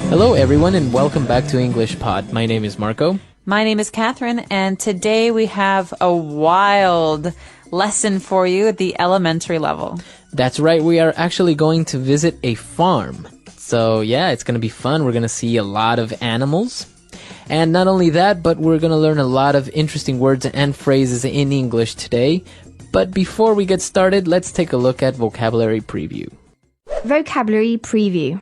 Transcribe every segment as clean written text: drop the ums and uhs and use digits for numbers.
Hello everyone and welcome back to English Pod. My name is Marco. My name is Catherine, and today we have a wild lesson for you at the elementary level. That's right, we are actually going to visit a farm. So yeah, it's going to be fun. We're going to see a lot of animals. And not only that, but we're going to learn a lot of interesting words and phrases in English today. But before we get started, let's take a look at vocabulary preview. Vocabulary preview.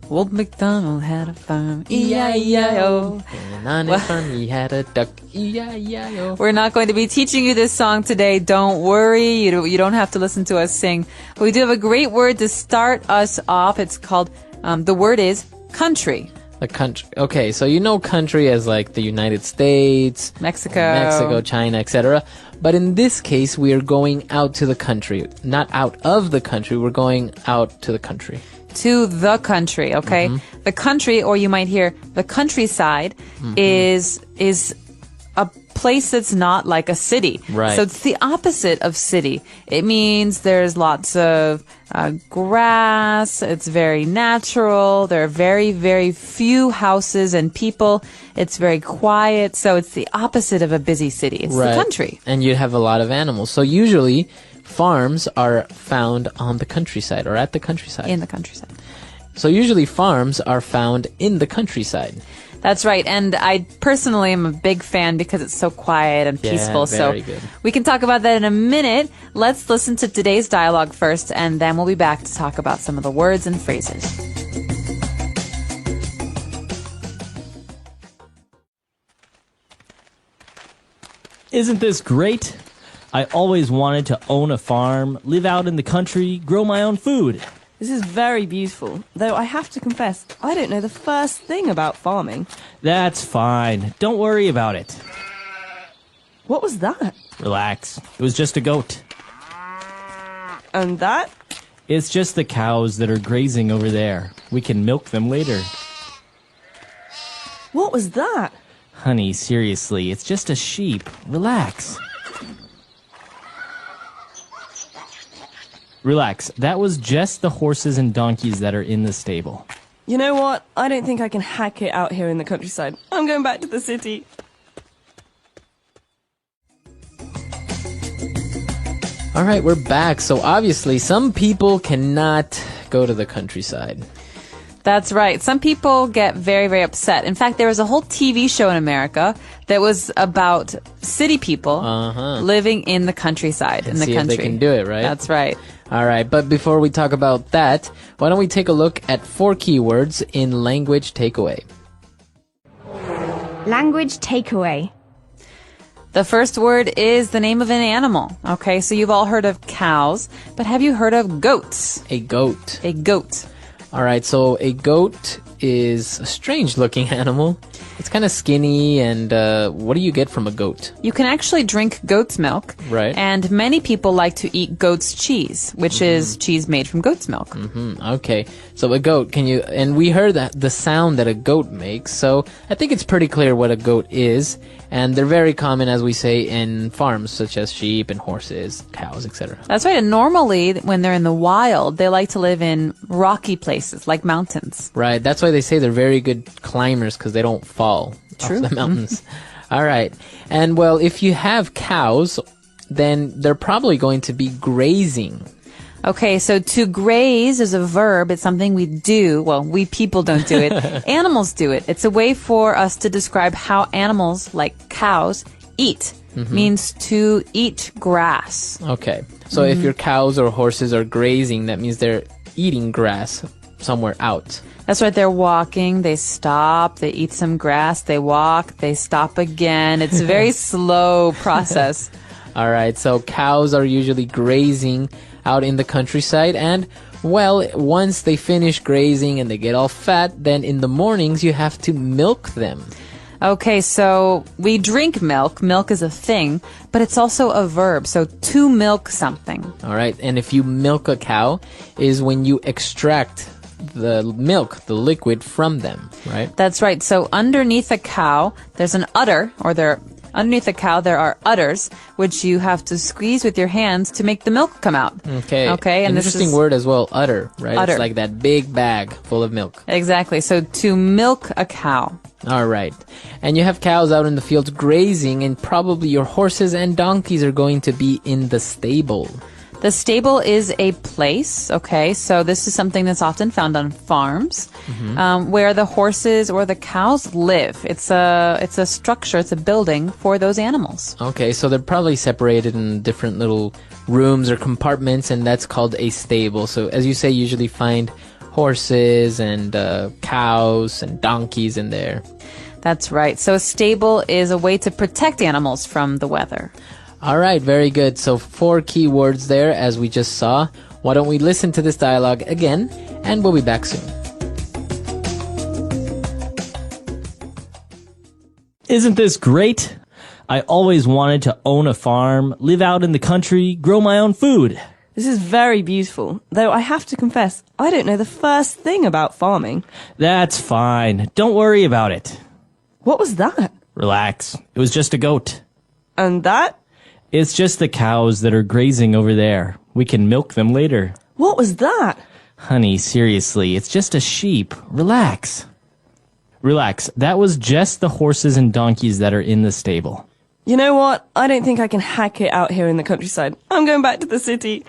Old MacDonald had a farm, E-I-E-I-O. And on his farm he had a duck, E-I-E-I-O. We're not going to be teaching you this song today. Don't worry. You don't have to listen to us sing. But we do have a great word to start us off. It's called, the word is country. The country. Okay, so you know country as like the United States, Mexico, China, etc. But in this case, we are going out to the country. Not out of the country, we're going out to the country. To the country, okay? Mm-hmm. The country, or you might hear the countryside, is a place that's not like a city. Right. So it's the opposite of city. It means there's lots of grass. It's very natural. There are very, very few houses and people. It's very quiet. So it's the opposite of a busy city. It's the country. And you have a lot of animals. So usually farms are found on the countryside or at the countryside. In the countryside. So usually farms are found in the countryside. That's right. And I personally am a big fan because it's so quiet and peaceful. Very so good. We can talk about that in a minute. Let's listen to today's dialogue first, and then we'll be back to talk about some of the words and phrases. Isn't this great? I always wanted to own a farm, live out in the country, grow my own food. This is very beautiful, though I have to confess, I don't know the first thing about farming. That's fine. Don't worry about it. What was that? Relax. It was just a goat. And that? It's just the cows that are grazing over there. We can milk them later. What was that? Honey, seriously, it's just a sheep. Relax. Relax. That was just the horses and donkeys that are in the stable. You know what? I don't think I can hack it out here in the countryside. I'm going back to the city. All right, we're back. So obviously some people cannot go to the countryside. That's right. Some people get very, very upset. In fact, there was a whole TV show in America that was about city people living in the countryside, in the see country. If they can do it, right? That's right. All right, but before we talk about that, why don't we take a look at 4 keywords in language takeaway. Language takeaway. The first word is the name of an animal. Okay, so you've all heard of cows, but have you heard of goats? A goat. A goat. All right, so a goat is a strange-looking animal. It's kind of skinny, and what do you get from a goat? You can actually drink goat's milk. Right. And many people like to eat goat's cheese, which is cheese made from goat's milk. Okay, so a goat, and we heard that the sound that a goat makes, so I think it's pretty clear what a goat is, and they're very common, as we say, in farms, such as sheep and horses, cows, etc. That's right, and normally, when they're in the wild, they like to live in rocky places, like mountains. Right, that's why they say they're very good climbers, because they don't fall off the mountains. All right, and well, if you have cows, then they're probably going to be grazing. Okay, so to graze is a verb. It's something we do. Well, we people don't do it. Animals do it. It's a way for us to describe how animals, like cows, eat. Means to eat grass. Okay, so if your cows or horses are grazing, that means they're eating grass somewhere out. That's right, they're walking, they stop, they eat some grass, they walk, they stop again. It's a very slow process. All right, so cows are usually grazing out in the countryside, and well, once they finish grazing and they get all fat, then in the mornings you have to milk them. Okay, so we drink milk. Milk is a thing, but it's also a verb. So to milk something. All right, and if you milk a cow is when you extract the milk, the liquid from them, right? That's right. So underneath a cow, there's an udder, or Underneath the cow, there are udders, which you have to squeeze with your hands to make the milk come out. Okay. Okay. And interesting word as well, udder, right? Udder. It's like that big bag full of milk. Exactly. So to milk a cow. All right. And you have cows out in the fields grazing, and probably your horses and donkeys are going to be in the stable. The stable is a place, okay? So this is something that's often found on farms, where the horses or the cows live. It's a structure, it's a building for those animals. Okay, so they're probably separated in different little rooms or compartments, and that's called a stable. So as you say, you usually find horses and cows and donkeys in there. That's right. So a stable is a way to protect animals from the weather. All right, very good. So 4 key words there, as we just saw. Why don't we listen to this dialogue again, and we'll be back soon. Isn't this great? I always wanted to own a farm, live out in the country, grow my own food. This is very beautiful, though I have to confess, I don't know the first thing about farming. That's fine. Don't worry about it. What was that? Relax. It was just a goat. And that? It's just the cows that are grazing over there. We can milk them later. What was that? Honey, seriously, it's just a sheep. Relax. Relax. That was just the horses and donkeys that are in the stable. You know what? I don't think I can hack it out here in the countryside. I'm going back to the city.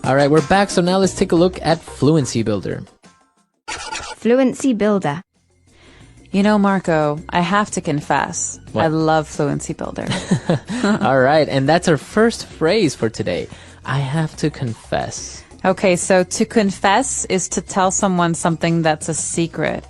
All right, we're back. So now let's take a look at Fluency Builder. Fluency Builder. You know, Marco, I have to confess, What? I love Fluency Builder. All right, and that's our first phrase for today. I have to confess. Okay, so to confess is to tell someone something that's a secret.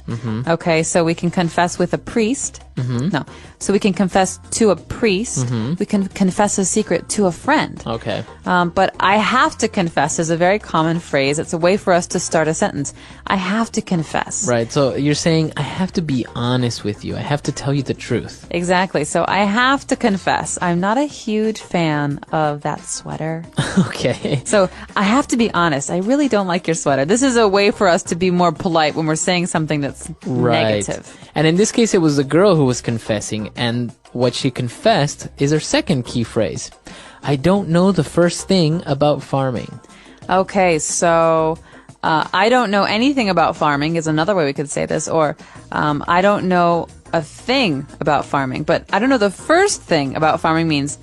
Okay, so we can confess with a priest. No, so we can confess to a priest. We can confess a secret to a friend. Okay. But I have to confess is a very common phrase. It's a way for us to start a sentence. I have to confess. Right, so you're saying, I have to be honest with you. I have to tell you the truth. Exactly. So I have to confess, I'm not a huge fan of that sweater. Okay. So I have to be honest. I really don't like your sweater. This is a way for us to be more polite when we're saying something that's negative. And in this case, it was the girl who was confessing, and what she confessed is her second key phrase. I don't know the first thing about farming. Okay, so I don't know anything about farming is another way we could say this, or I don't know a thing about farming, but I don't know the first thing about farming means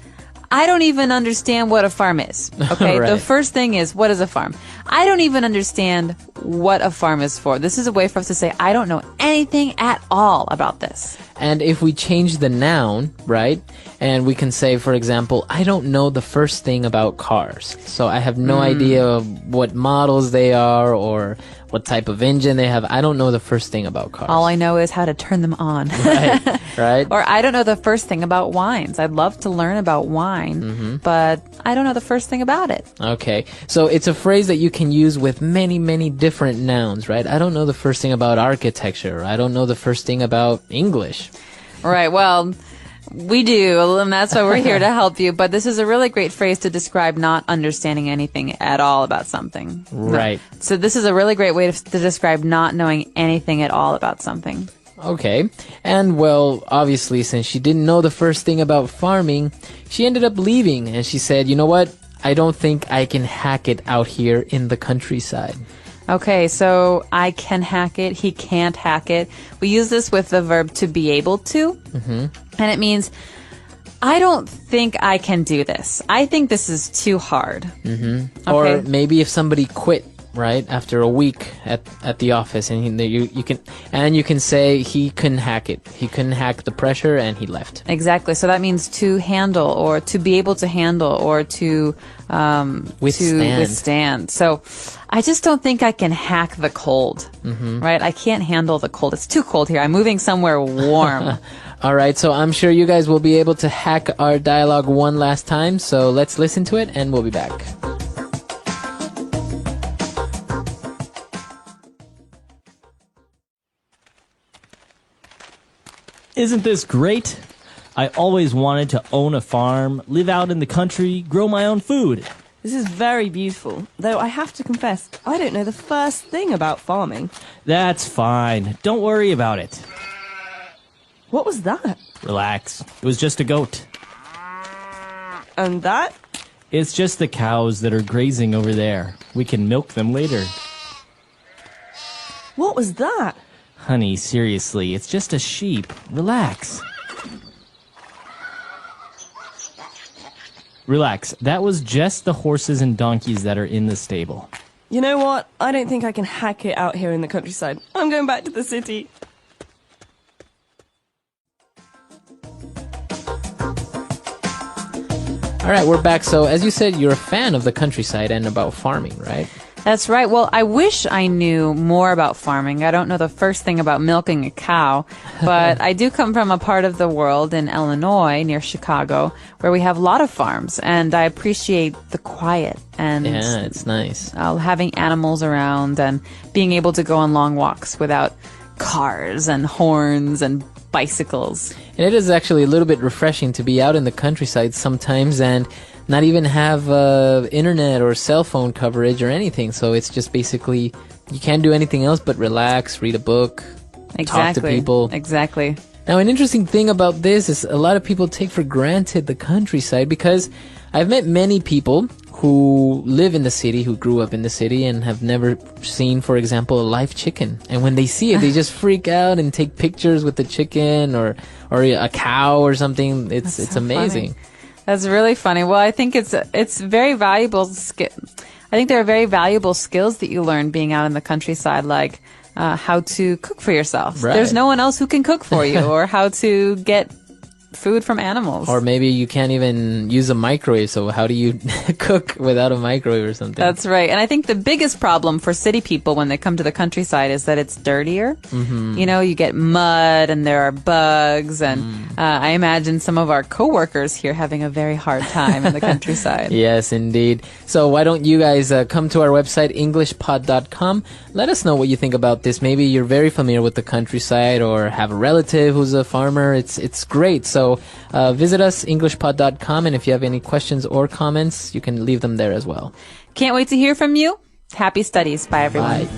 I don't even understand what a farm is. Okay, Right. The first thing is, what is a farm? I don't even understand what a farm is for. This is a way for us to say, I don't know anything at all about this. And if we change the noun, right, and we can say, for example, I don't know the first thing about cars. So I have no idea what models they are or what type of engine they have. I don't know the first thing about cars. All I know is how to turn them on. Right? Or I don't know the first thing about wines. I'd love to learn about wine, but I don't know the first thing about it. Okay. So it's a phrase that you can use with many, many different nouns, right? I don't know the first thing about architecture. I don't know the first thing about English. Right. Well, we do, and that's why we're here to help you. But this is a really great phrase to describe not understanding anything at all about something. Right. So this is a really great way to describe not knowing anything at all about something. Okay. And well, obviously, since she didn't know the first thing about farming, she ended up leaving, and she said, you know what? I don't think I can hack it out here in the countryside. Okay, so I can hack it, he can't hack it. We use this with the verb to be able to. And it means, I don't think I can do this. I think this is too hard. Okay. Or maybe if somebody quit, right, after a week at the office, and you can say he couldn't hack it. He couldn't hack the pressure, and he left. Exactly. So that means to handle, or to be able to handle, or to withstand. So I just don't think I can hack the cold. Right? I can't handle the cold. It's too cold here. I'm moving somewhere warm. All right, so I'm sure you guys will be able to hack our dialogue one last time. So let's listen to it, and we'll be back. Isn't this great? I always wanted to own a farm, live out in the country, grow my own food. This is very beautiful, though I have to confess, I don't know the first thing about farming. That's fine. Don't worry about it. What was that? Relax. It was just a goat. And that? It's just the cows that are grazing over there. We can milk them later. What was that? Honey, seriously, it's just a sheep. Relax. Relax. That was just the horses and donkeys that are in the stable. You know what? I don't think I can hack it out here in the countryside. I'm going back to the city. All right, we're back. So, as you said, you're a fan of the countryside and about farming, right? That's right. Well, I wish I knew more about farming. I don't know the first thing about milking a cow, but I do come from a part of the world in Illinois near Chicago where we have a lot of farms, and I appreciate the quiet and Yeah, it's nice. having animals around and being able to go on long walks without cars and horns and bicycles. And it is actually a little bit refreshing to be out in the countryside sometimes and not even have internet or cell phone coverage or anything. So it's just basically, you can't do anything else but relax, read a book, talk to people. Exactly. Now, an interesting thing about this is a lot of people take for granted the countryside, because I've met many people who live in the city, who grew up in the city and have never seen, for example, a live chicken. And when they see it, they just freak out and take pictures with the chicken or a cow or something. It's so amazing. funny. That's really funny. Well, I think it's very valuable I think there are very valuable skills that you learn being out in the countryside, like how to cook for yourself. Right. There's no one else who can cook for you, or how to get food from animals. Or maybe you can't even use a microwave, so how do you cook without a microwave or something? That's right. And I think the biggest problem for city people when they come to the countryside is that it's dirtier. Mm-hmm. You know, you get mud and there are bugs, and I imagine some of our coworkers here having a very hard time in the countryside. Yes, indeed. So why don't you guys come to our website, englishpod.com. Let us know what you think about this. Maybe you're very familiar with the countryside or have a relative who's a farmer. It's great. So visit us, englishpod.com, and if you have any questions or comments, you can leave them there as well. Can't wait to hear from you. Happy studies. Bye, everyone. Bye.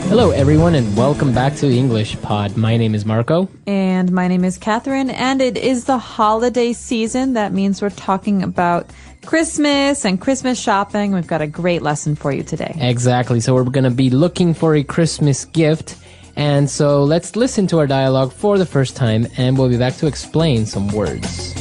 Hello, everyone, and welcome back to English Pod. My name is Marco. And my name is Catherine, and it is the holiday season. That means we're talking about Christmas and Christmas shopping. We've got a great lesson for you today. Exactly. So we're going to be looking for a Christmas gift. And so let's listen to our dialogue for the first time, and we'll be back to explain some words.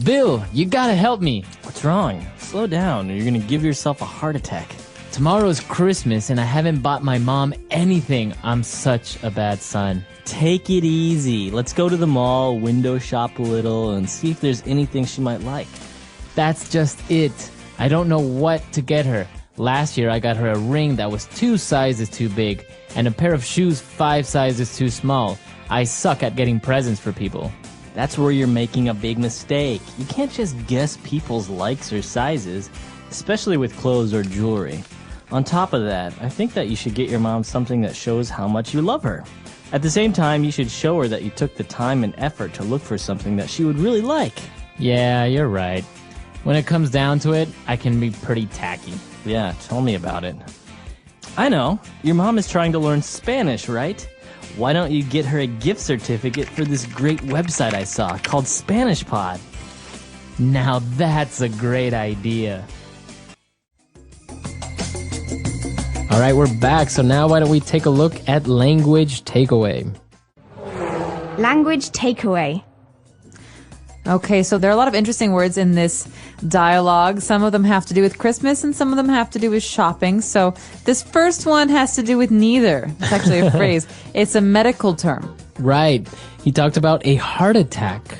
Bill, you gotta help me. What's wrong? Slow down or you're gonna give yourself a heart attack. Tomorrow's Christmas, and I haven't bought my mom anything. I'm such a bad son. Take it easy. Let's go to the mall, window shop a little, and see if there's anything she might like. That's just it. I don't know what to get her. Last year, I got her a ring that was 2 sizes too big, and a pair of shoes 5 sizes too small. I suck at getting presents for people. That's where you're making a big mistake. You can't just guess people's likes or sizes, especially with clothes or jewelry. On top of that, I think that you should get your mom something that shows how much you love her. At the same time, you should show her that you took the time and effort to look for something that she would really like. Yeah, you're right. When it comes down to it, I can be pretty tacky. Yeah, tell me about it. I know, your mom is trying to learn Spanish, right? Why don't you get her a gift certificate for this great website I saw called Spanish Pod? Now that's a great idea. All right, we're back. So now why don't we take a look at language takeaway? Language takeaway. Okay, so there are a lot of interesting words in this dialogue. Some of them have to do with Christmas and some of them have to do with shopping. So this first one has to do with neither. It's actually a phrase. It's a medical term. Right. He talked about a heart attack.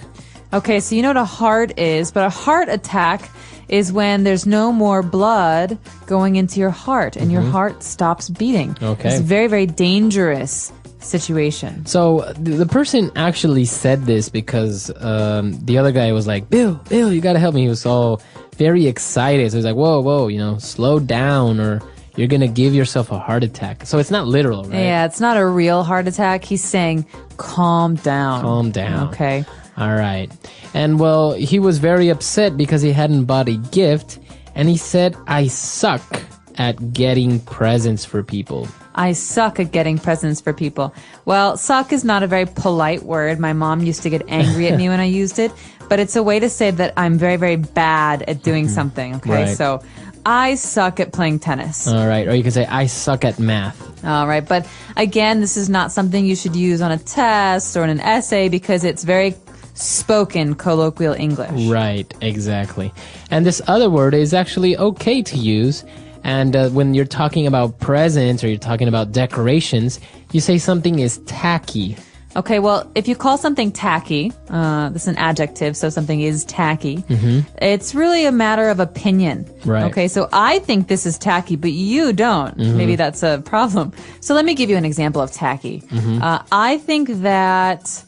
Okay, so you know what a heart is, but a heart attack is when there's no more blood going into your heart and your heart stops beating. Okay. It's very, very dangerous situation. So the person actually said this because the other guy was like, Bill, you gotta help me. He was all very excited. So he's like, whoa, slow down, or you're gonna give yourself a heart attack. So it's not literal, right? Yeah, it's not a real heart attack. He's saying, calm down. Calm down. Okay. All right. And well, he was very upset because he hadn't bought a gift, and he said, I suck at getting presents for people. I suck at getting presents for people. Well, suck is not a very polite word. My mom used to get angry at me when I used it, but it's a way to say that I'm very, very bad at doing something. Okay, Right. so I suck at playing tennis. All right. Or you can say, I suck at math. All right, but again, this is not something you should use on a test or in an essay because it's very spoken colloquial English. Right, exactly. And this other word is actually okay to use. And when you're talking about presents or you're talking about decorations, you say something is tacky. Okay, well, if you call something tacky, this is an adjective, so something is tacky, it's really a matter of opinion. Right. Okay, so I think this is tacky, but you don't. Maybe that's a problem. So let me give you an example of tacky. I think that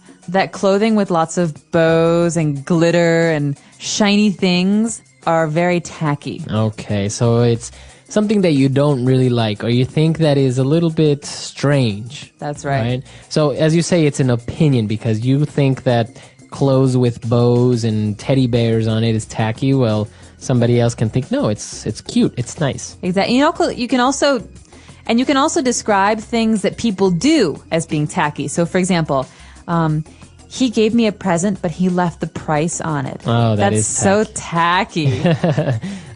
clothing with lots of bows and glitter and shiny things are very tacky. Okay, so it's something that you don't really like or you think that is a little bit strange. That's right. So as you say, it's an opinion because you think that clothes with bows and teddy bears on it is tacky. Well, somebody else can think, no, it's cute, it's nice. Exactly. You can also describe things that people do as being tacky. So for example, he gave me a present, but he left the price on it. Oh, That's is so tacky.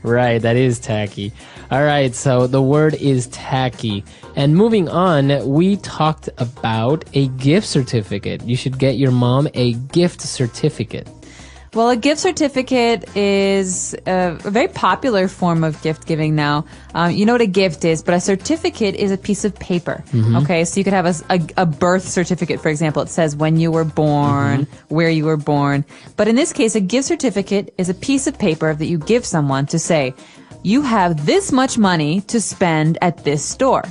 Right, that is tacky. All right, so the word is tacky. And moving on, we talked about a gift certificate. You should get your mom a gift certificate. Well, a gift certificate is a very popular form of gift giving now. You know what a gift is, but a certificate is a piece of paper. Okay, so you could have a birth certificate, for example. It says when you were born, where you were born. But in this case, a gift certificate is a piece of paper that you give someone to say, you have this much money to spend at this store.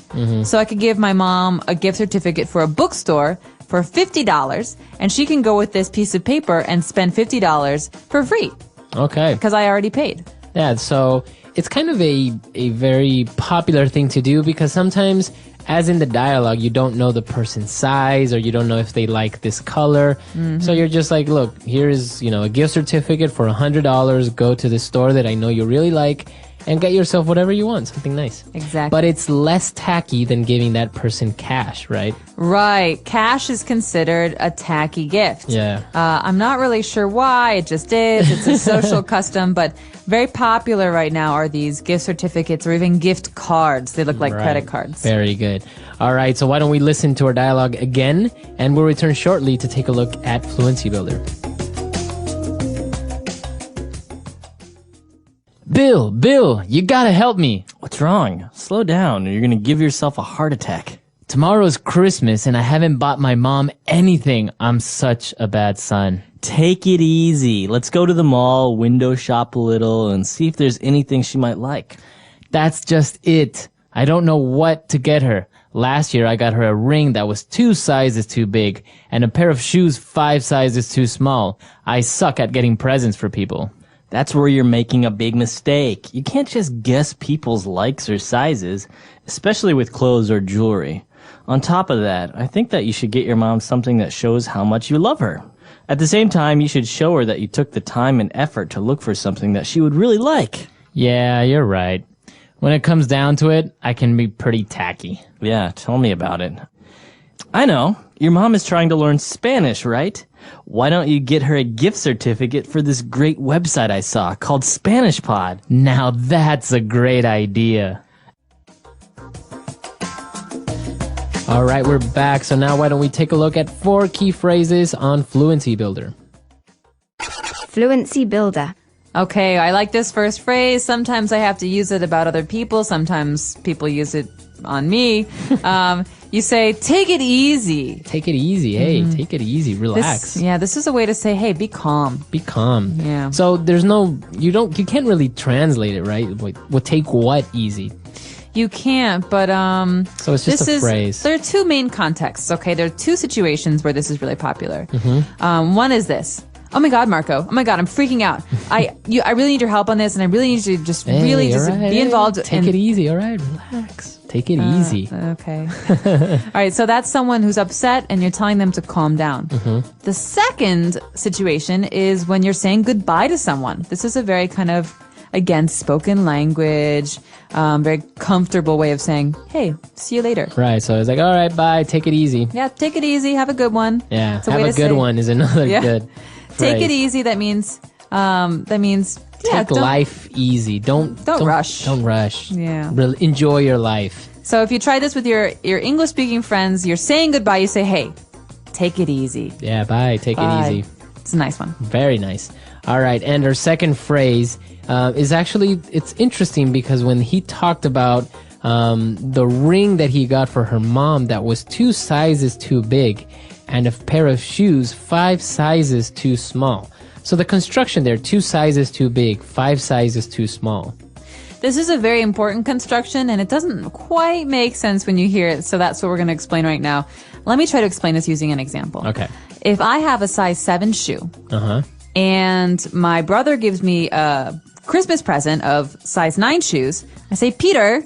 So I could give my mom a gift certificate for a bookstore for $50, and she can go with this piece of paper and spend $50 for free. Okay. Because I already paid. Yeah, so it's kind of a very popular thing to do because sometimes, as in the dialogue, you don't know the person's size or you don't know if they like this color. So you're just like, look, here is, a gift certificate for $100. Go to the store that I know you really like and get yourself whatever you want, something nice. Exactly. But it's less tacky than giving that person cash, right? Right. Cash is considered a tacky gift. Yeah. I'm not really sure why. It just is. It's a social custom, but very popular right now are these gift certificates or even gift cards. They look like credit cards. Very good. All right, so why don't we listen to our dialogue again, and we'll return shortly to take a look at Fluency Builder. Bill, you gotta help me. What's wrong? Slow down or you're gonna give yourself a heart attack. Tomorrow's Christmas and I haven't bought my mom anything. I'm such a bad son. Take it easy. Let's go to the mall, window shop a little, and see if there's anything she might like. That's just it. I don't know what to get her. Last year I got her a ring that was 2 sizes too big and a pair of shoes 5 sizes too small. I suck at getting presents for people. That's where you're making a big mistake. You can't just guess people's likes or sizes, especially with clothes or jewelry. On top of that, I think that you should get your mom something that shows how much you love her. At the same time, you should show her that you took the time and effort to look for something that she would really like. Yeah, you're right. When it comes down to it, I can be pretty tacky. Yeah, tell me about it. I know. Your mom is trying to learn Spanish, right? Why don't you get her a gift certificate for this great website I saw called Spanish Pod? Now that's a great idea. All right, we're back. So now why don't we take a look at 4 key phrases on Fluency Builder. Fluency Builder. Okay, I like this first phrase. Sometimes I have to use it about other people. Sometimes people use it on me. You say, take it easy. Take it easy. Hey, take it easy. Relax. This is a way to say, hey, be calm. Be calm. Yeah. So there's you can't really translate it, right? What take what easy? You can't, but so it's just a phrase. There are 2 main contexts, okay? There are 2 situations where this is really popular. One is this. oh my God, Marco. Oh my God, I'm freaking out. I really need your help on this, and I really need you to just really just be involved. Take it easy. All right, relax. Take it easy. Okay. All right, so that's someone who's upset, and you're telling them to calm down. The second situation is when you're saying goodbye to someone. This is a very kind of, again, spoken language, very comfortable way of saying, hey, see you later. Right, so it's like, all right, bye, take it easy. Yeah, take it easy, have a good one. Yeah, It's a have way a to good say- one is another good Take it phrase. easy, that means, Take life easy. Don't rush. Don't rush. Yeah. Enjoy your life. So if you try this with your English-speaking friends, you're saying goodbye, you say, hey, take it easy. Yeah, bye. Take Bye. it easy. It's a nice one. Very nice. All right, and our second phrase is actually, it's interesting because when he talked about the ring that he got for her mom that was 2 sizes too big and a pair of shoes 5 sizes too small. So the construction there, 2 sizes too big, 5 sizes too small. This is a very important construction, and it doesn't quite make sense when you hear it, so that's what we're going to explain right now. Let me try to explain this using an example. Okay. If I have a size 7 shoe, and my brother gives me a Christmas present of size 9 shoes, I say, Peter,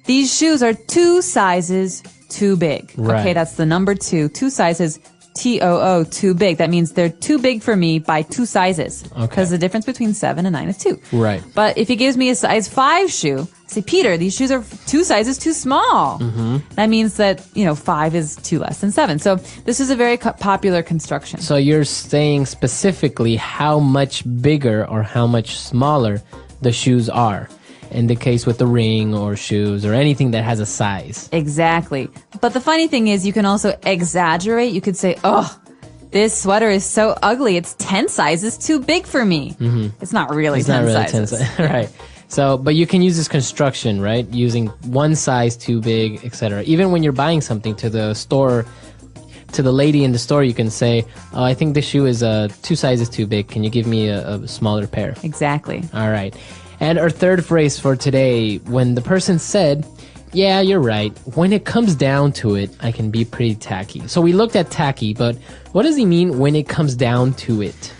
these shoes are 2 sizes too big. Right. Okay, that's the number 2. 2 sizes, T-O-O, too big. That means they're too big for me by 2 sizes. Okay. Because the difference between 7 and 9 is 2. Right. But if he gives me a size 5 shoe, I say, Peter, these shoes are 2 sizes too small. That means that, 5 is 2 less than 7. So this is a very popular construction. So you're saying specifically how much bigger or how much smaller the shoes are. In the case with the ring or shoes or anything that has a size. Exactly. But the funny thing is you can also exaggerate. You could say, oh, this sweater is so ugly. It's 10 sizes too big for me. It's not really 10 sizes. Right. So, but you can use this construction, right? Using 1 size too big, etc. Even when you're buying something to the store, to the lady in the store, you can say, oh, I think this shoe is 2 sizes too big. Can you give me a smaller pair? Exactly. All right. And our third phrase for today, when the person said, yeah, you're right. When it comes down to it, I can be pretty tacky. So we looked at tacky, but what does he mean when it comes down to it?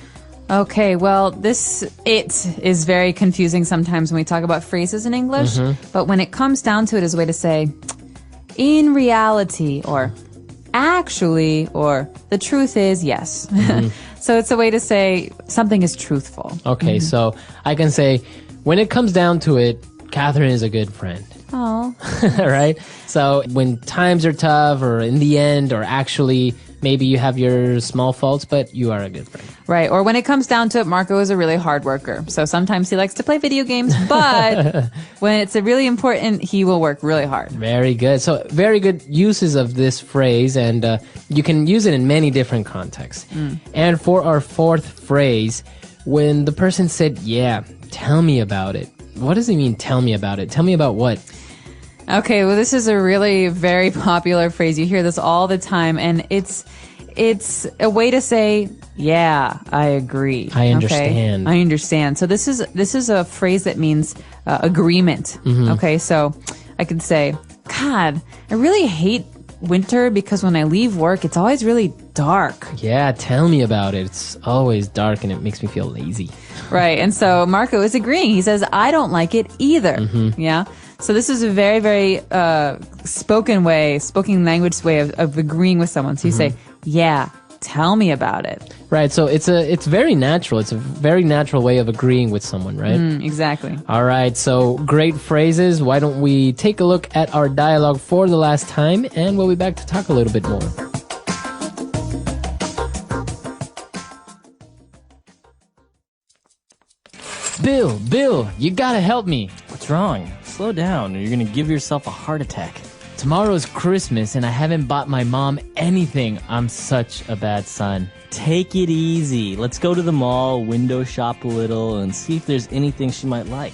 Okay, well, it is very confusing sometimes when we talk about phrases in English. But when it comes down to it is a way to say, in reality, or actually, or the truth is, yes. So it's a way to say something is truthful. Okay, so I can say, when it comes down to it, Catherine is a good friend. Oh. Right? So when times are tough or in the end or actually maybe you have your small faults, but you are a good friend. Right. Or when it comes down to it, Marco is a really hard worker. So sometimes he likes to play video games, but when it's really important, he will work really hard. Very good. So very good uses of this phrase, and you can use it in many different contexts. And for our fourth phrase, when the person said, yeah, tell me about it. What does he mean, tell me about it? Tell me about what? Okay, well, this is a really very popular phrase. You hear this all the time, and it's a way to say, yeah, I agree. I understand. Okay? I understand. So this is a phrase that means agreement. Okay, so I could say, God, I really hate winter because when I leave work, it's always really dark. Yeah, tell me about it. It's always dark and it makes me feel lazy. Right, and so Marco is agreeing. He says, I don't like it either. Yeah. So this is a very, very spoken language way of agreeing with someone. So you say, yeah, tell me about it. Right, so it's very natural. It's a very natural way of agreeing with someone, right? Exactly. All right, so great phrases. Why don't we take a look at our dialogue for the last time, and we'll be back to talk a little bit more. Bill, you gotta help me. What's wrong? Slow down, or you're gonna give yourself a heart attack. Tomorrow's Christmas, and I haven't bought my mom anything. I'm such a bad son. Take it easy. Let's go to the mall, window shop a little, and see if there's anything she might like.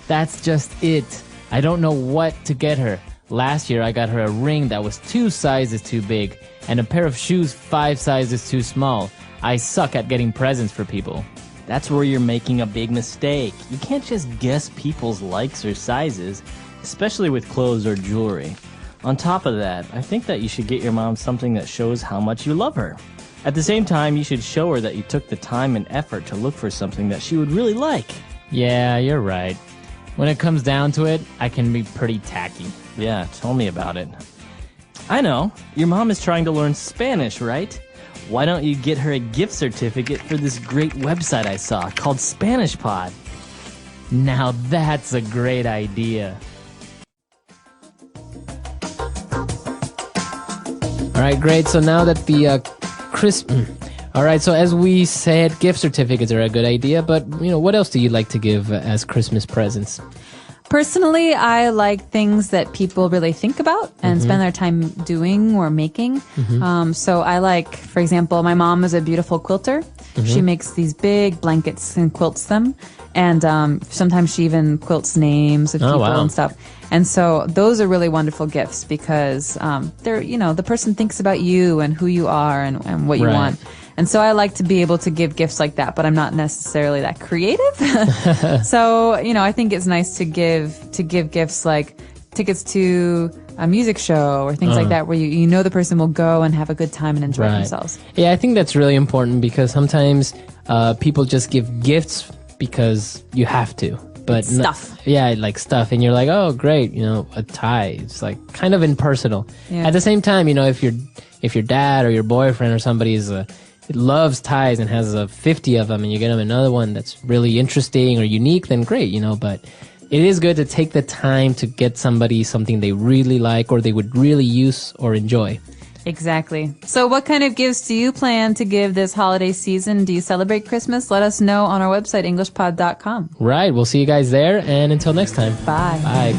That's just it. I don't know what to get her. Last year, I got her a ring that was 2 sizes too big, and a pair of shoes 5 sizes too small. I suck at getting presents for people. That's where you're making a big mistake. You can't just guess people's likes or sizes, especially with clothes or jewelry. On top of that, I think that you should get your mom something that shows how much you love her. At the same time, you should show her that you took the time and effort to look for something that she would really like. Yeah, you're right. When it comes down to it, I can be pretty tacky. Yeah, tell me about it. I know, your mom is trying to learn Spanish, right? Why don't you get her a gift certificate for this great website I saw called Spanish Pod? Now that's a great idea. All right, great. So now that the all right, so as we said, gift certificates are a good idea, but what else do you like to give as Christmas presents? Personally, I like things that people really think about and spend their time doing or making. So I like, for example, my mom is a beautiful quilter. She makes these big blankets and quilts them. And sometimes she even quilts names of people and stuff. And so those are really wonderful gifts because they're, the person thinks about you and who you are and what you want. And so I like to be able to give gifts like that, but I'm not necessarily that creative. So, I think it's nice to give gifts like tickets to a music show or things like that where you know the person will go and have a good time and enjoy themselves. Yeah, I think that's really important because sometimes people just give gifts because you have to. But stuff. Like stuff. And you're like, oh, great, a tie. It's like kind of impersonal. Yeah. At the same time, if your dad or your boyfriend or somebody loves ties and has 50 of them and you get them another one that's really interesting or unique, then great, but it is good to take the time to get somebody something they really like or they would really use or enjoy. Exactly. So what kind of gifts do you plan to give this holiday season? Do you celebrate Christmas? Let us know on our website, englishpod.com. Right. We'll see you guys there. And until next time. Bye. Bye.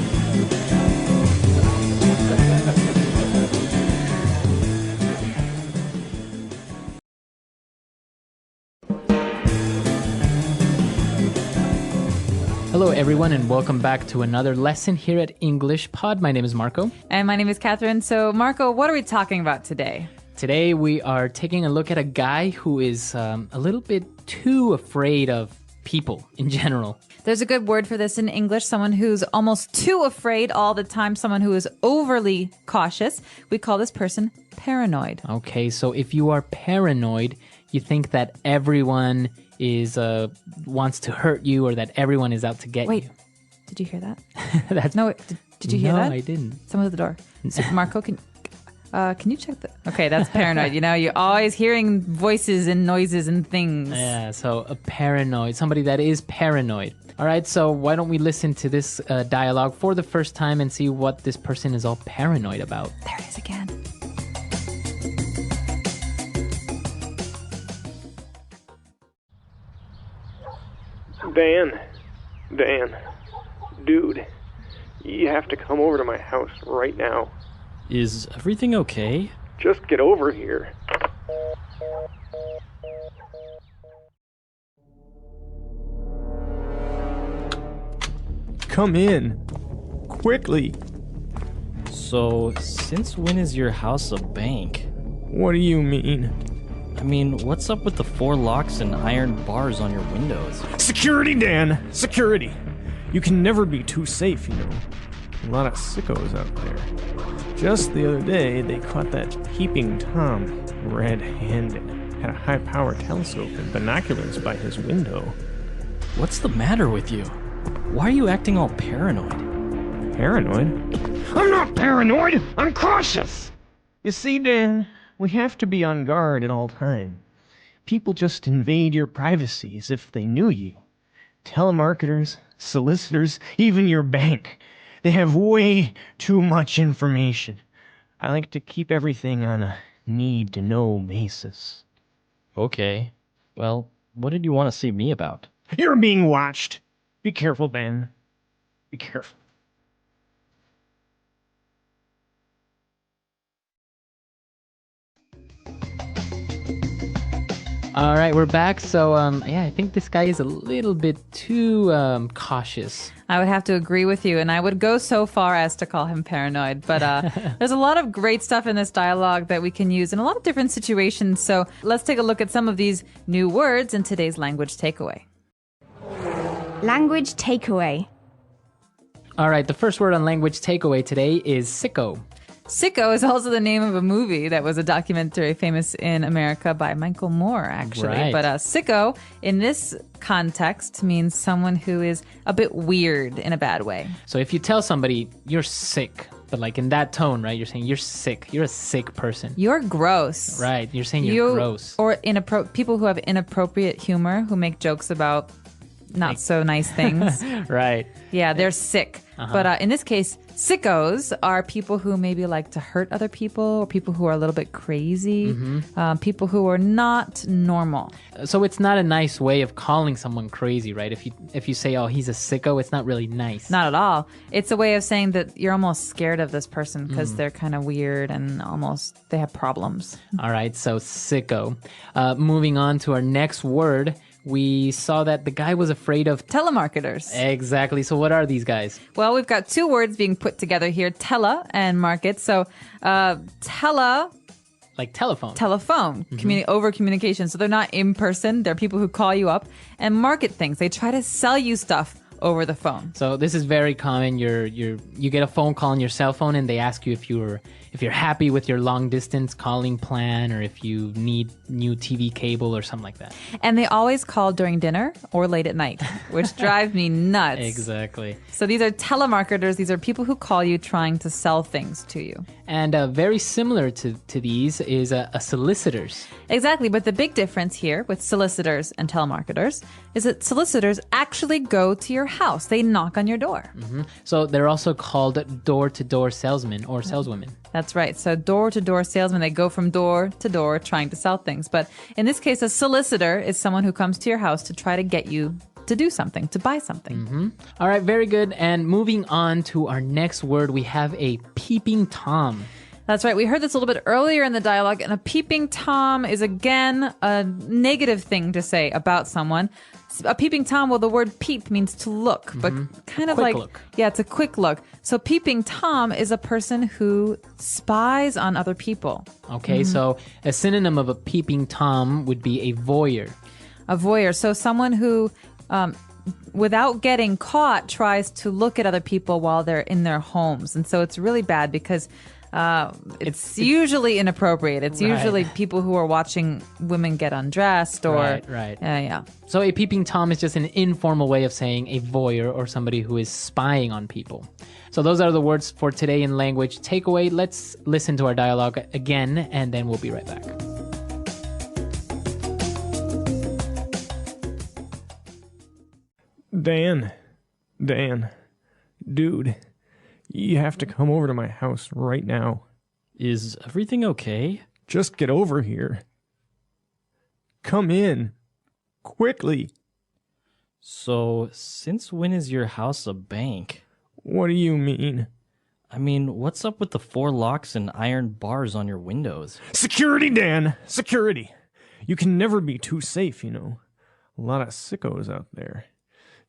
Hello, everyone, and welcome back to another lesson here at English Pod. My name is Marco. And my name is Catherine. So, Marco, what are we talking about today? Today, we are taking a look at a guy who is a little bit too afraid of people in general. There's a good word for this in English, someone who's almost too afraid all the time, someone who is overly cautious. We call this person paranoid. Okay, so if you are paranoid, you think that everyone wants to hurt you or that everyone is out to get you. Wait, did you hear that? That's No, did you hear that? No, I didn't. Someone at the door. So, Marco, can you check that? Okay, that's paranoid. You're always hearing voices and noises and things. Yeah, so a paranoid, somebody that is paranoid. All right, so why don't we listen to this dialogue for the first time and see what this person is all paranoid about. There it is again. Dan, dude, you have to come over to my house right now. Is everything okay? Just get over here. Come in. Quickly. So, since when is your house a bank? What do you mean? I mean, what's up with the 4 locks and iron bars on your windows? Security, Dan! Security! You can never be too safe, A lot of sickos out there. Just the other day, they caught that peeping Tom red-handed. Had a high-power telescope and binoculars by his window. What's the matter with you? Why are you acting all paranoid? Paranoid? I'm not paranoid! I'm cautious! You see, Dan, we have to be on guard at all times. People just invade your privacy as if they knew you. Telemarketers, solicitors, even your bank. They have way too much information. I like to keep everything on a need-to-know basis. Okay. Well, what did you want to see me about? You're being watched. Be careful, Ben. Be careful. All right, we're back. So, I think this guy is a little bit too cautious. I would have to agree with you, and I would go so far as to call him paranoid. But there's a lot of great stuff in this dialogue that we can use in a lot of different situations. So let's take a look at some of these new words in today's language takeaway. Language takeaway. All right, the first word on language takeaway today is sicko. Sicko is also the name of a movie that was a documentary famous in America by Michael Moore, actually. Right. But sicko in this context means someone who is a bit weird in a bad way. So if you tell somebody you're sick, but like in that tone, right? You're saying you're sick. You're a sick person. You're gross. Right. You're saying you're gross. Or people who have inappropriate humor, who make jokes about not so nice things. Right. Yeah, they're sick. But in this case, sickos are people who maybe like to hurt other people, or people who are a little bit crazy, people who are not normal. So it's not a nice way of calling someone crazy, right? If you say, oh, he's a sicko, it's not really nice. Not at all. It's a way of saying that you're almost scared of this person because they're kind of weird and almost they have problems. All right, so sicko. Moving on to our next word. We saw that the guy was afraid of Telemarketers. Exactly. So what are these guys? Well, we've got two words being put together here, tele and market. So tele, Like telephone. telephone, over communication. So they're not in person. They're people who call you up and market things. They try to sell you stuff over the phone. So this is very common. You get a phone call on your cell phone and they ask you if you're happy with your long distance calling plan, or if you need new TV cable or something like that. And they always call during dinner or late at night, which drive me nuts. Exactly. So these are telemarketers. These are people who call you trying to sell things to you. And very similar to these is a solicitors. Exactly. But the big difference here with solicitors and telemarketers is that solicitors actually go to your house. They knock on your door. So they're also called door-to-door salesmen or saleswomen. That's right. So door-to-door salesmen, they go from door to door trying to sell things. But in this case, a solicitor is someone who comes to your house to try to get you to do something, to buy something. All right, very good. And moving on to our next word, we have a peeping Tom. That's right. We heard this a little bit earlier in the dialogue, and a peeping Tom is, again, a negative thing to say about someone. A peeping Tom, well, the word peep means to look, but kind of Quick like, look. yeah, it's a quick look. So peeping Tom is a person who spies on other people. Okay, so a synonym of a peeping Tom would be a voyeur. A voyeur. So someone who, without getting caught, tries to look at other people while they're in their homes. And so it's really bad because it's usually inappropriate. It's usually people who are watching women get undressed or... Right. Yeah. So a peeping Tom is just an informal way of saying a voyeur, or somebody who is spying on people. So those are the words for today in language takeaway. Let's listen to our dialogue again, and then we'll be right back. Dan, dude, you have to come over to my house right now. Is everything okay? Just get over here. Come in. Quickly. So, since when is your house a bank? What do you mean? I mean, what's up with the 4 locks and iron bars on your windows? Security, Dan! Security! You can never be too safe, you know. A lot of sickos out there.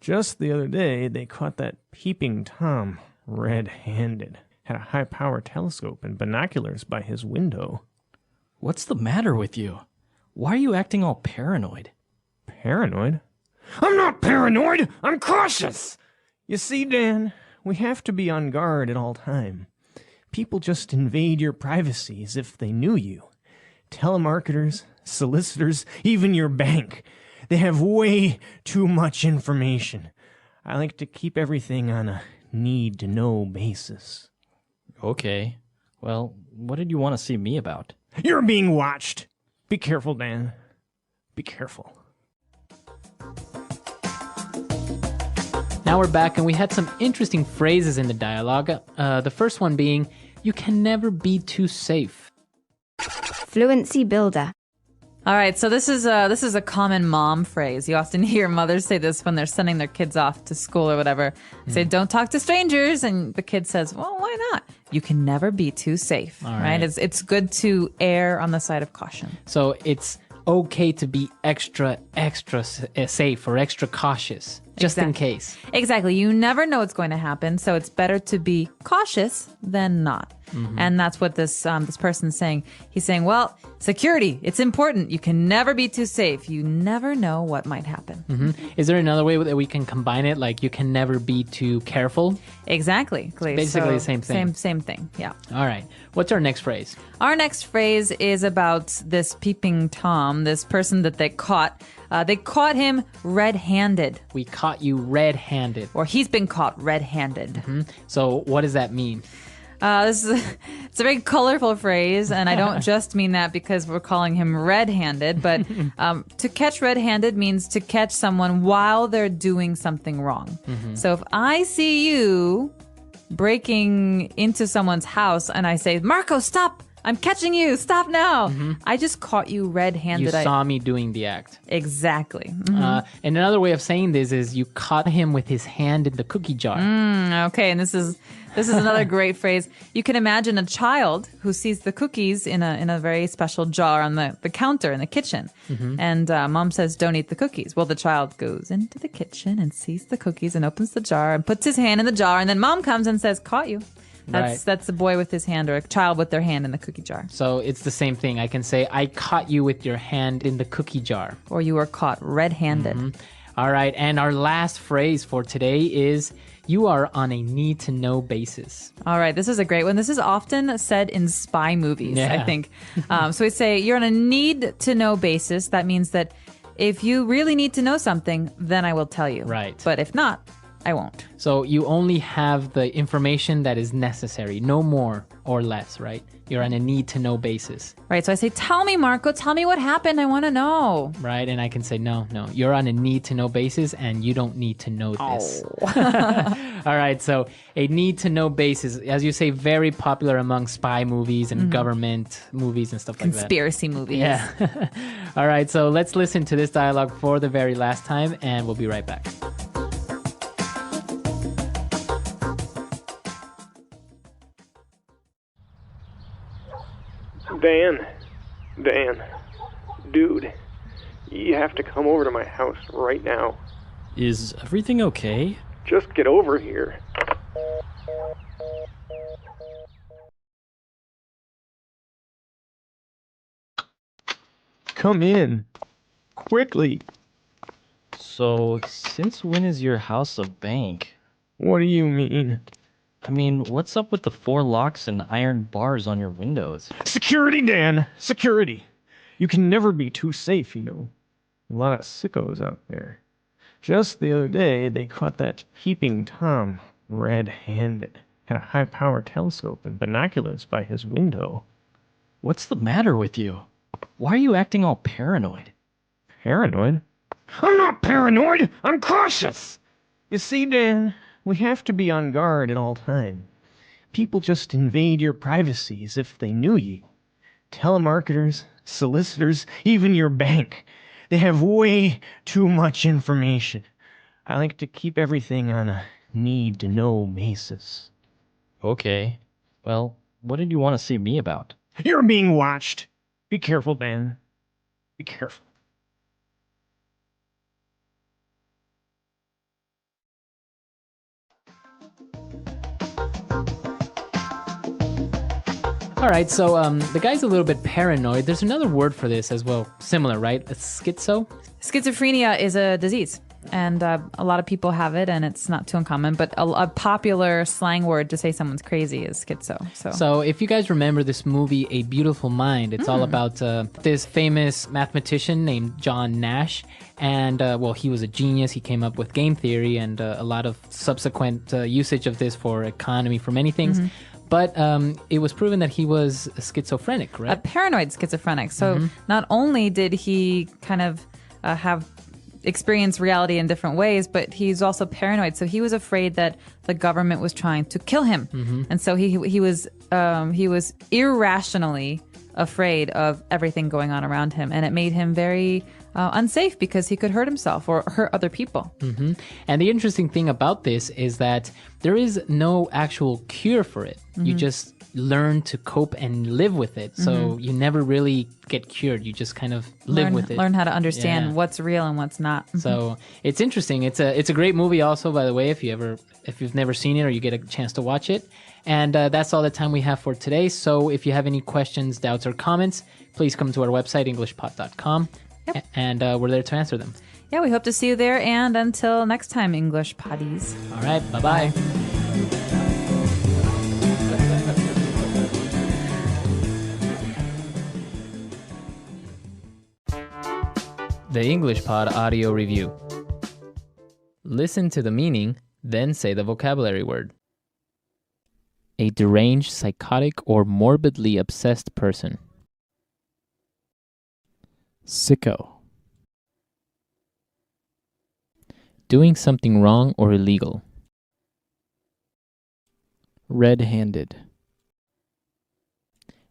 Just the other day, they caught that peeping Tom red-handed. Had a high-power telescope and binoculars by his window. What's the matter with you? Why are you acting all paranoid? Paranoid? I'm not paranoid! I'm cautious! You see, Dan, we have to be on guard at all time. People just invade your privacy as if they knew you. Telemarketers, solicitors, even your bank. They have way too much information. I like to keep everything on a need-to-know basis. Okay. Well, what did you want to see me about? You're being watched! Be careful, Dan. Be careful. Now we're back, and we had some interesting phrases in the dialogue. The first one being, you can never be too safe. Fluency builder. All right, so this is a common mom phrase. You often hear mothers say this when they're sending their kids off to school or whatever. Say, don't talk to strangers, and the kid says, well, why not? You can never be too safe, right? It's good to err on the side of caution. So it's okay to be extra safe or extra cautious, just in case. Exactly. You never know what's going to happen, so it's better to be cautious than not. And that's what this person's saying. He's saying, well, security, it's important. You can never be too safe. You never know what might happen. Is there another way that we can combine it? Like, you can never be too careful? Exactly. Basically the same thing. Same thing, yeah. All right. What's our next phrase? Our next phrase is about this peeping Tom, this person that they caught. They caught him red-handed. We caught you red-handed. Or he's been caught red-handed. So what does that mean? It's a very colorful phrase, and I don't just mean that because we're calling him red-handed, but to catch red-handed means to catch someone while they're doing something wrong. So if I see you breaking into someone's house and I say, Marco, stop! I'm catching you! Stop now! I just caught you red-handed. You saw me doing the act. Exactly. And another way of saying this is you caught him with his hand in the cookie jar. Okay, and this is another great phrase. You can imagine a child who sees the cookies in a very special jar on the counter in the kitchen. And mom says, don't eat the cookies. Well, the child goes into the kitchen and sees the cookies and opens the jar and puts his hand in the jar. And then mom comes and says, caught you. That's a boy with his hand or a child with their hand in the cookie jar. So it's the same thing. I can say, I caught you with your hand in the cookie jar. Or you were caught red-handed. All right. And our last phrase for today is, you are on a need-to-know basis. All right. This is a great one. This is often said in spy movies, Yeah. I think. So we say, you're on a need-to-know basis. That means that if you really need to know something, then I will tell you. Right. But if not, I won't. So you only have the information that is necessary, no more or less, right? You're on a need-to-know basis. Right. So I say, tell me, Marco, tell me what happened. I want to know. Right. And I can say, no, you're on a need-to-know basis and you don't need to know this. All right. So a need-to-know basis, as you say, very popular among spy movies and government movies and stuff like that. Conspiracy movies. Yeah. All right. So let's listen to this dialogue for the very last time and we'll be right back. Dan, dude, you have to come over to my house right now. Is everything okay? Just get over here. Come in. Quickly. So, since when is your house a bank? What do you mean? I mean, what's up with the 4 locks and iron bars on your windows? Security, Dan! Security! You can never be too safe, you know. A lot of sickos out there. Just the other day, they caught that peeping Tom red-handed. Had a high-power telescope and binoculars by his window. What's the matter with you? Why are you acting all paranoid? Paranoid? I'm not paranoid! I'm cautious! You see, Dan, we have to be on guard at all times. People just invade your privacy as if they knew ye. Telemarketers, solicitors, even your bank. They have way too much information. I like to keep everything on a need-to-know basis. Okay. Well, what did you want to see me about? You're being watched. Be careful, Dan. Be careful. All right, so the guy's a little bit paranoid. There's another word for this as well, similar, right? It's schizo. Schizophrenia is a disease, and a lot of people have it, and it's not too uncommon. But a popular slang word to say someone's crazy is schizo. So if you guys remember this movie, A Beautiful Mind, it's all about this famous mathematician named John Nash. And, well, he was a genius. He came up with game theory and a lot of subsequent usage of this for economy, for many things. But it was proven that he was schizophrenic, right? A paranoid schizophrenic. So not only did he kind of have experienced reality in different ways, but he's also paranoid. So he was afraid that the government was trying to kill him, and so he was irrationally afraid of everything going on around him, and it made him very unsafe because he could hurt himself or hurt other people. And the interesting thing about this is that there is no actual cure for it. You just learn to cope and live with it. So you never really get cured. You just kind of live with it. Learn how to understand Yeah. what's real and what's not. So it's interesting. It's a great movie also, by the way, if you've never seen it or you get a chance to watch it. And that's all the time we have for today. So if you have any questions, doubts, or comments, please come to our website, englishpod.com, and we're there to answer them. Yeah, we hope to see you there. And until next time, English Potties. All right, bye-bye. The English Pod Audio Review. Listen to the meaning, then say the vocabulary word. A deranged, psychotic, or morbidly obsessed person. Sicko. Doing something wrong or illegal. Red-handed.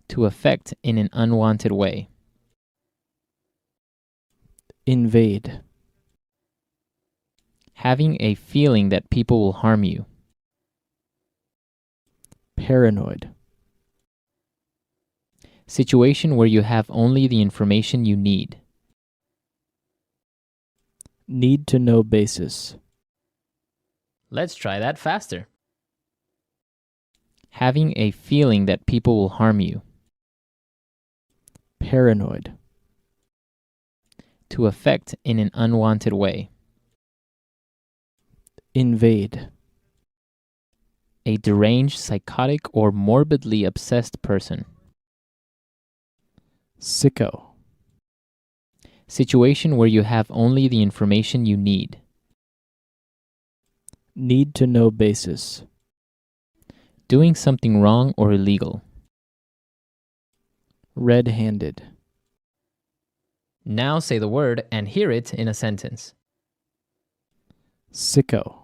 To affect in an unwanted way. Invade. Having a feeling that people will harm you. Paranoid. Situation where you have only the information you need. Need to know basis. Let's try that faster. Having a feeling that people will harm you. Paranoid. To affect in an unwanted way. Invade. A deranged, psychotic, or morbidly obsessed person. Sicko. Situation where you have only the information you need. Need to know basis. Doing something wrong or illegal. Red-handed. Now say the word and hear it in a sentence. Sicko.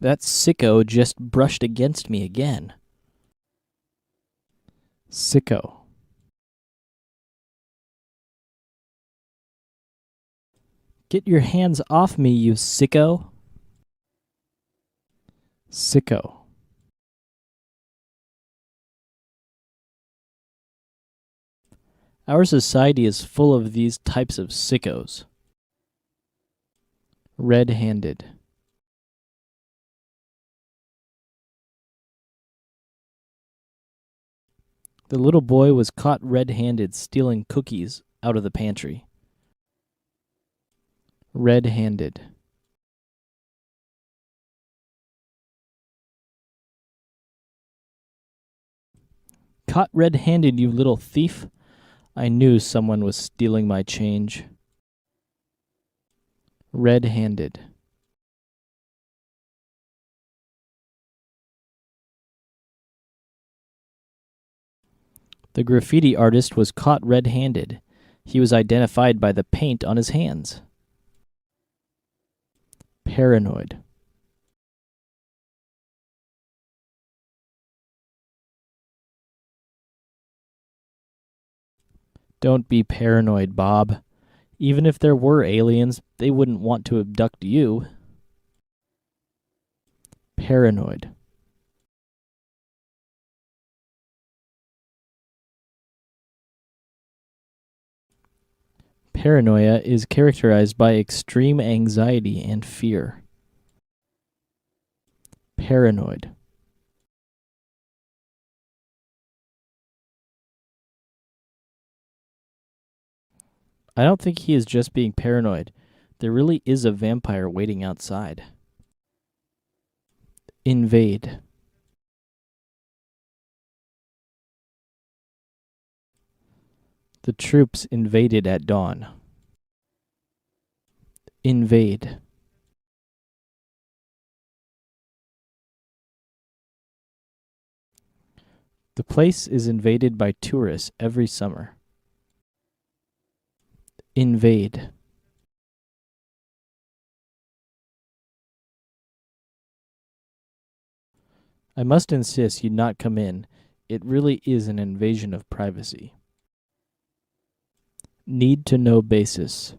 That sicko just brushed against me again. Sicko. Get your hands off me, you sicko. Sicko. Our society is full of these types of sickos. Red-handed. The little boy was caught red-handed stealing cookies out of the pantry. Red-handed. Caught red-handed, you little thief. I knew someone was stealing my change. Red-handed. The graffiti artist was caught red-handed. He was identified by the paint on his hands. Paranoid. Don't be paranoid, Bob. Even if there were aliens, they wouldn't want to abduct you. Paranoid. Paranoia is characterized by extreme anxiety and fear. Paranoid. I don't think he is just being paranoid. There really is a vampire waiting outside. Invade. The troops invaded at dawn. Invade. The place is invaded by tourists every summer. Invade. I must insist you not come in. It really is an invasion of privacy. Need to know basis.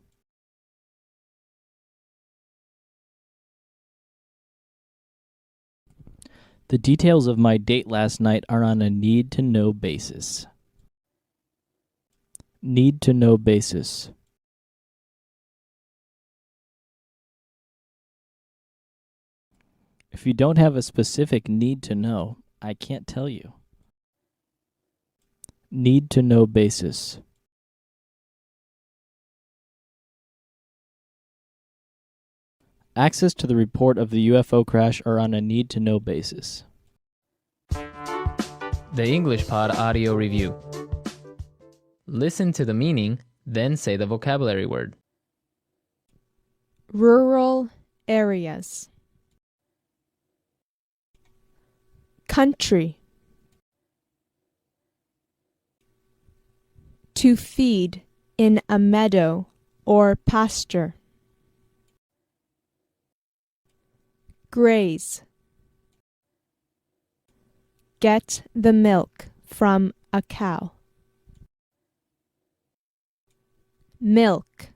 The details of my date last night are on a need to know basis. Need to know basis. If you don't have a specific need to know, I can't tell you. Need to know basis. Access to the report of the UFO crash are on a need to know basis. The English Pod Audio Review. Listen to the meaning, then say the vocabulary word. Rural areas. Country. To feed in a meadow or pasture. Graze. Get the milk from a cow. Milk.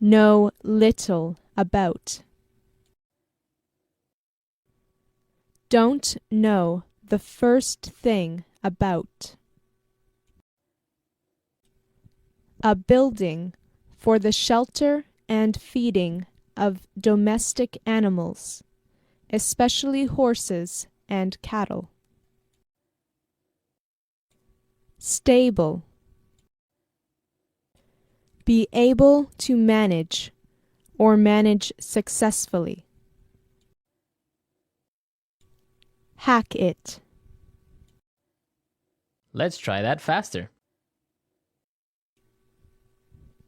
Know little about. Don't know the first thing about. A building for the shelter and feeding of domestic animals, especially horses and cattle. Stable. Be able to manage or manage successfully. Hack it. Let's try that faster.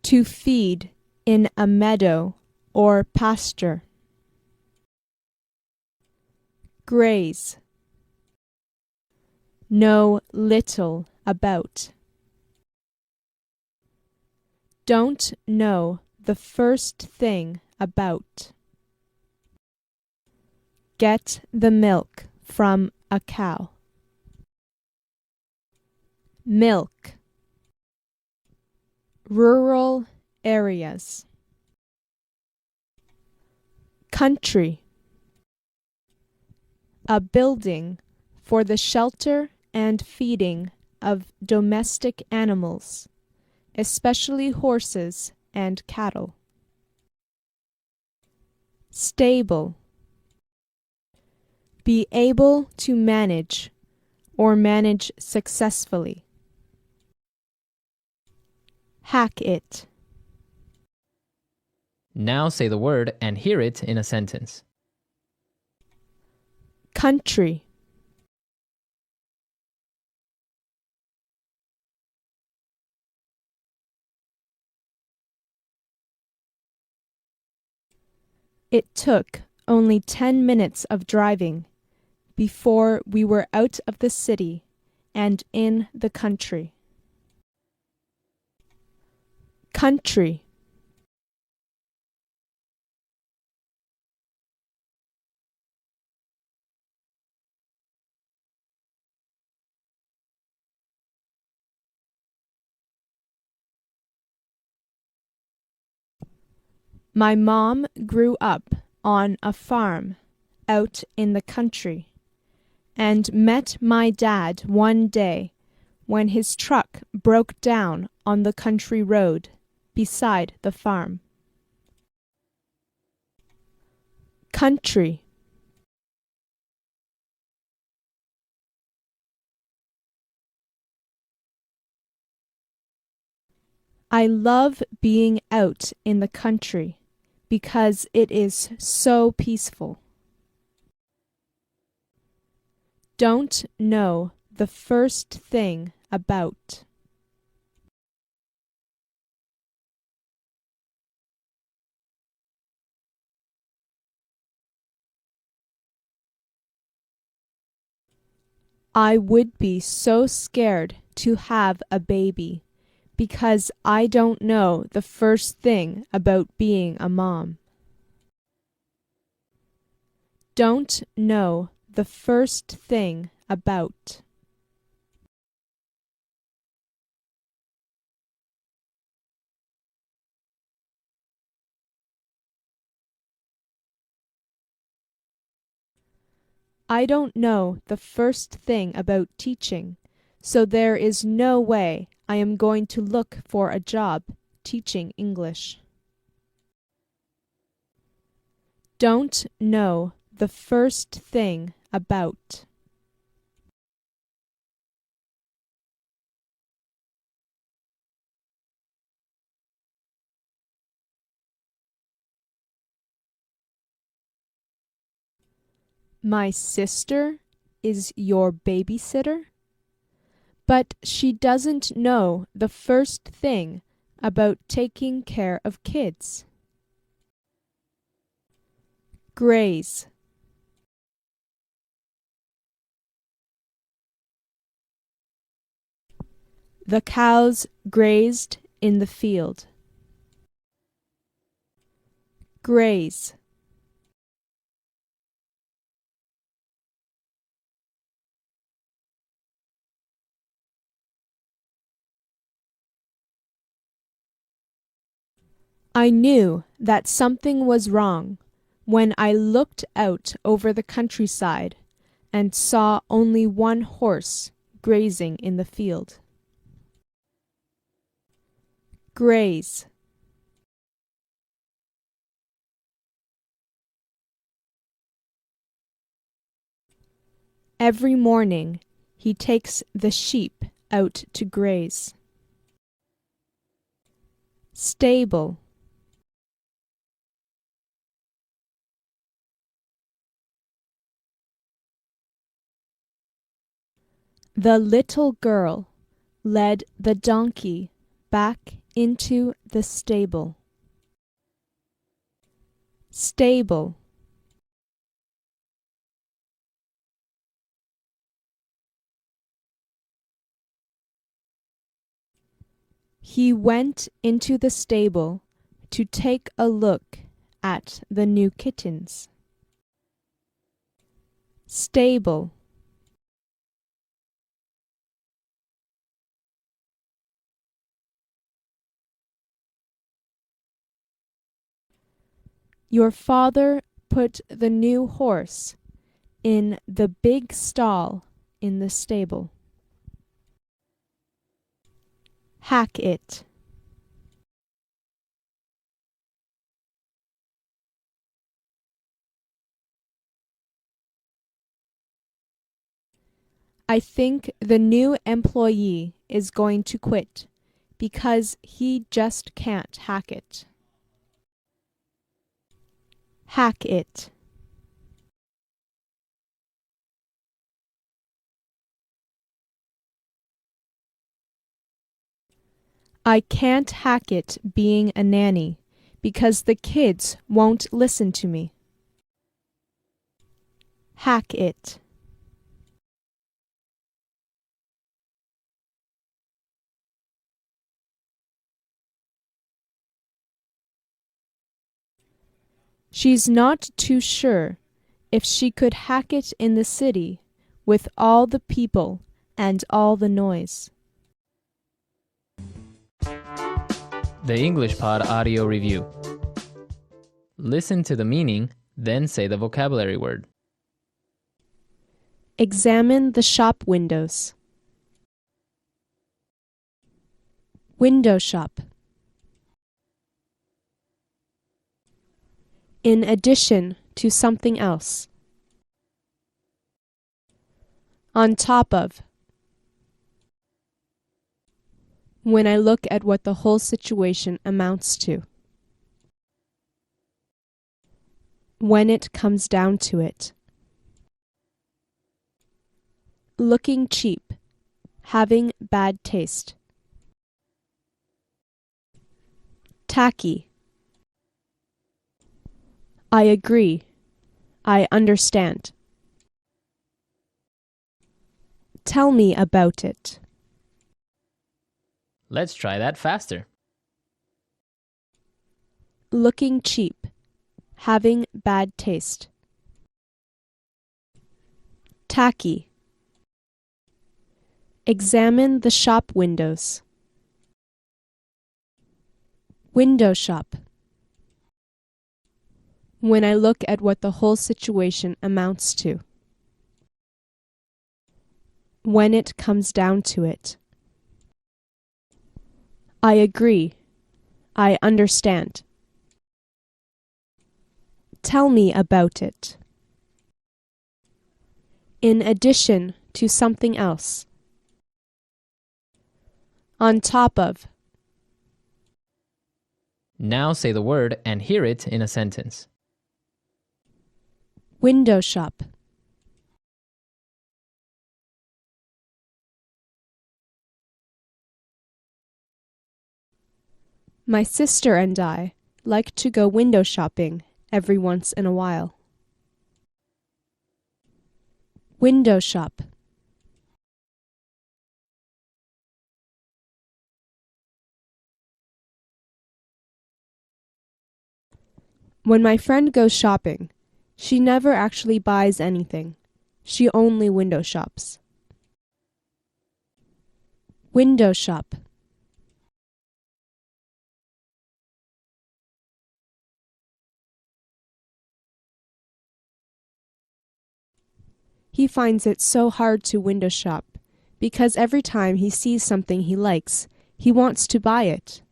To feed in a meadow or pasture. Graze. Know little about. Don't know the first thing about. Get the milk from a cow. Milk. Rural areas. Country. A building for the shelter and feeding of domestic animals, especially horses and cattle. Stable. Be able to manage or manage successfully. Hack it. Now say the word and hear it in a sentence. Country. It took only 10 minutes of driving before we were out of the city and in the country. Country. My mom grew up on a farm out in the country and met my dad one day when his truck broke down on the country road beside the farm. Country. I love being out in the country because it is so peaceful. Don't know the first thing about. I would be so scared to have a baby because I don't know the first thing about being a mom. Don't know the first thing about. I don't know the first thing about teaching, so there is no way I am going to look for a job teaching English. Don't know the first thing about. My sister is your babysitter? But she doesn't know the first thing about taking care of kids. Graze. The cows grazed in the field. Graze. I knew that something was wrong when I looked out over the countryside and saw only one horse grazing in the field. Graze. Every morning he takes the sheep out to graze. Stable. The little girl led the donkey back into the stable. Stable. He went into the stable to take a look at the new kittens. Stable. Your father put the new horse in the big stall in the stable. Hack it. I think the new employee is going to quit because he just can't hack it. Hack it. I can't hack it being a nanny because the kids won't listen to me. Hack it. She's not too sure if she could hack it in the city with all the people and all the noise. The English Pod Audio Review. Listen to the meaning, then say the vocabulary word. Examine the shop windows. Window shop. In addition to something else. On top of. When I look at what the whole situation amounts to. When it comes down to it. Looking cheap. Having bad taste. Tacky. I agree. I understand. Tell me about it. Let's try that faster. Looking cheap. Having bad taste. Tacky. Examine the shop windows. Window shop. When I look at what the whole situation amounts to. When it comes down to it. I agree. I understand. Tell me about it. In addition to something else. On top of. Now say the word and hear it in a sentence. Window shop. My sister and I like to go window shopping every once in a while. Window shop. When my friend goes shopping, she never actually buys anything. She only window shops. Window shop. He finds it so hard to window shop because every time he sees something he likes, he wants to buy it.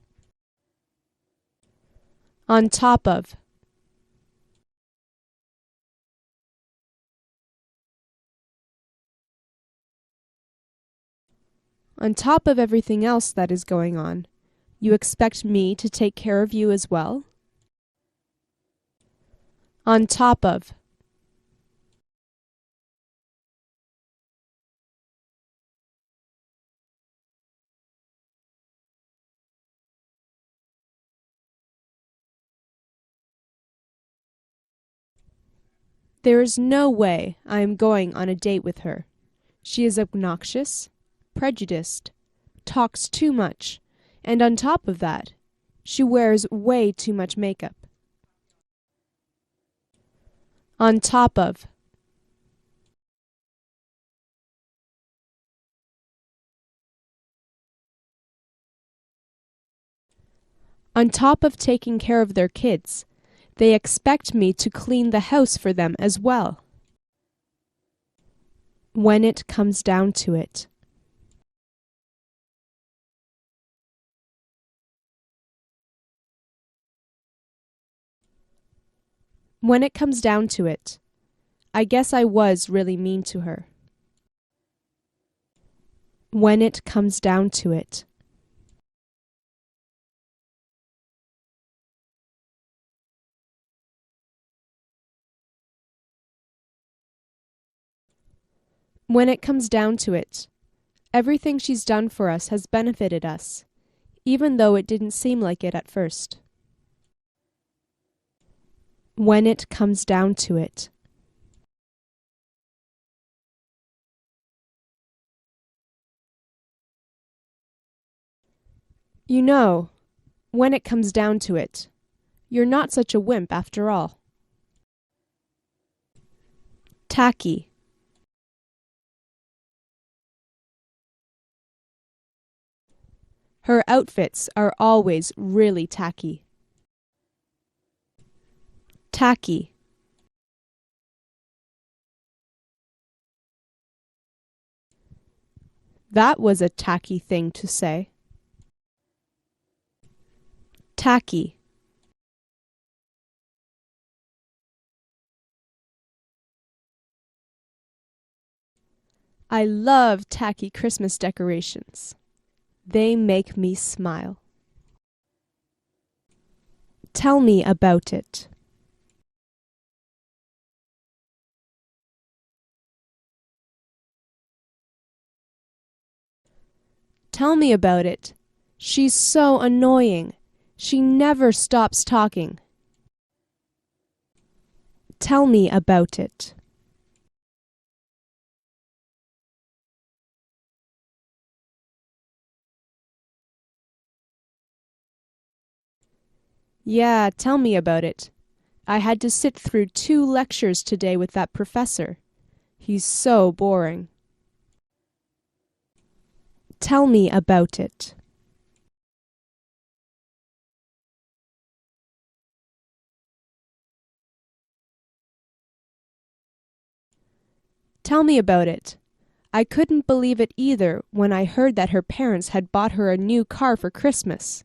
On top of. On top of everything else that is going on, you expect me to take care of you as well? On top of. There is no way I am going on a date with her. She is obnoxious, prejudiced, talks too much, and on top of that, she wears way too much makeup. On top of. On top of taking care of their kids, they expect me to clean the house for them as well. When it comes down to it. When it comes down to it, I guess I was really mean to her. When it comes down to it. When it comes down to it, everything she's done for us has benefited us, even though it didn't seem like it at first. When it comes down to it. You know, when it comes down to it, you're not such a wimp after all. Tacky. Her outfits are always really tacky. Tacky. That was a tacky thing to say. Tacky. I love tacky Christmas decorations. They make me smile. Tell me about it. Tell me about it. She's so annoying. She never stops talking. Tell me about it. Yeah, tell me about it. I had to sit through 2 lectures today with that professor. He's so boring. Tell me about it. Tell me about it. I couldn't believe it either when I heard that her parents had bought her a new car for Christmas.